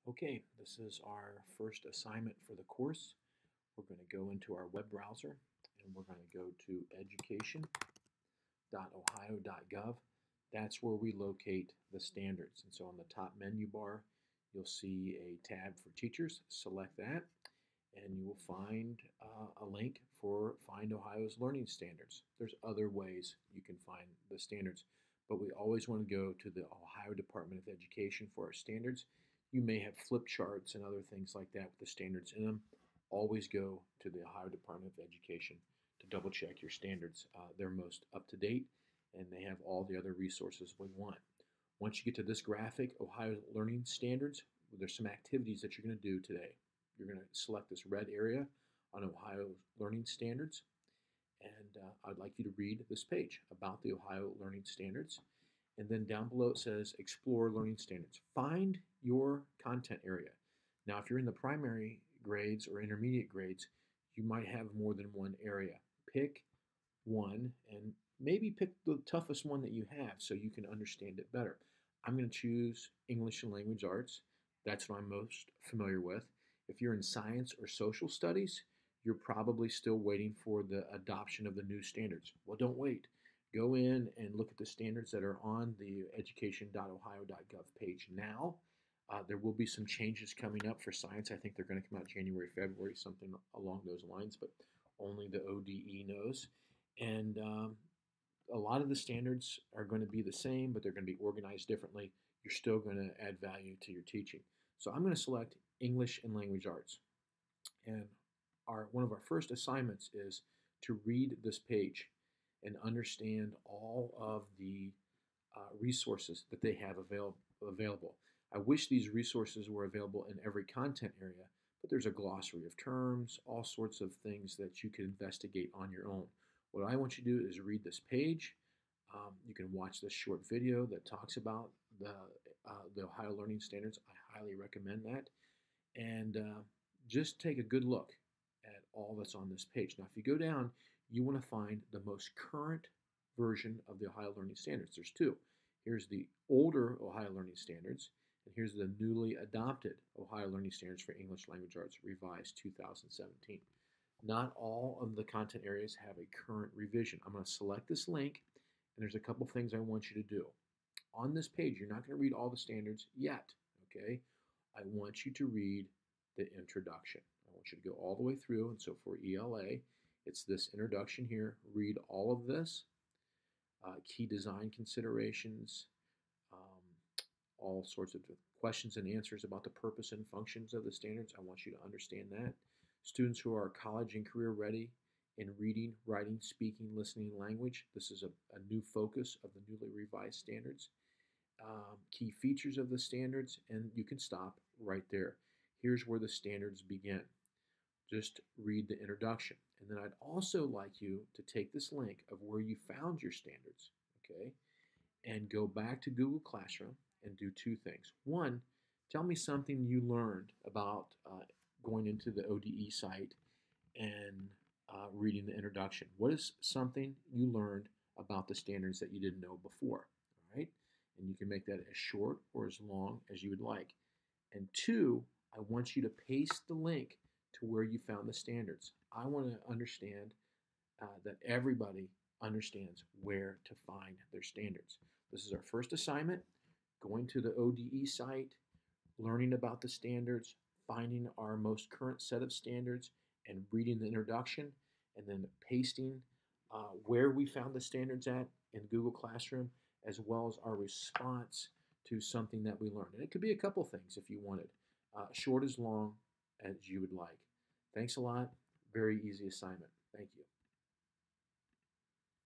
Okay, this is our first assignment for the course. We're going to go into our web browser and we're going to go to education.ohio.gov. That's where we locate the standards. And so on the top menu bar, you'll see a tab for teachers. Select that and you will find a link for Find Ohio's Learning Standards. There's other ways you can find the standards, but we always want to go to the Ohio Department of Education for our standards. You may have flip charts and other things like that with the standards in them. Always go to the Ohio Department of Education to double check your standards. They're most up to date and they have all the other resources we want. Once you get to this graphic, Ohio Learning Standards, there's some activities that you're going to do today. You're going to select this red area on Ohio Learning Standards, and I'd like you to read this page about the Ohio Learning Standards. And then down below it says Explore Learning Standards. Find your content area. Now, if you're in the primary grades or intermediate grades, you might have more than one area. Pick one and maybe pick the toughest one that you have so you can understand it better. I'm going to choose English and Language Arts. That's what I'm most familiar with. If you're in science or social studies, you're probably still waiting for the adoption of the new standards. Well, don't wait. Go in and look at the standards that are on the education.ohio.gov page now. There will be some changes coming up for science. I think they're going to come out January, February, something along those lines, but only the ODE knows. And a lot of the standards are going to be the same, but they're going to be organized differently. You're still going to add value to your teaching. So I'm going to select English and Language Arts. And one of our first assignments is to read this page and understand all of the resources that they have available. I wish these resources were available in every content area, but there's a glossary of terms, all sorts of things that you can investigate on your own. What I want you to do is read this page. You can watch this short video that talks about the Ohio Learning Standards. I highly recommend that. And just take a good look at all that's on this page. Now, if you go down, you want to find the most current version of the Ohio Learning Standards. There's two. Here's the older Ohio Learning Standards, and here's the newly adopted Ohio Learning Standards for English Language Arts, revised 2017. Not all of the content areas have a current revision. I'm going to select this link, and there's a couple things I want you to do. On this page, you're not going to read all the standards yet, okay? I want you to read the introduction. I want you to go all the way through, and so for ELA, it's this introduction here. Read all of this, key design considerations, all sorts of questions and answers about the purpose and functions of the standards. I want you to understand that. Students who are college and career ready in reading, writing, speaking, listening, language. This is a new focus of the newly revised standards. Key features of the standards, and you can stop right there. Here's where the standards begin. Just read the introduction. And then I'd also like you to take this link of where you found your standards, okay, and go back to Google Classroom and do two things. One, tell me something you learned about going into the ODE site and reading the introduction. What is something you learned about the standards that you didn't know before, all right? And you can make that as short or as long as you would like. And two, I want you to paste the link to where you found the standards. I want to understand that everybody understands where to find their standards. This is our first assignment, going to the ODE site, learning about the standards, finding our most current set of standards, and reading the introduction, and then pasting where we found the standards at in Google Classroom, as well as our response to something that we learned. And it could be a couple things if you wanted, short as long as you would like. Thanks a lot. Very easy assignment. Thank you.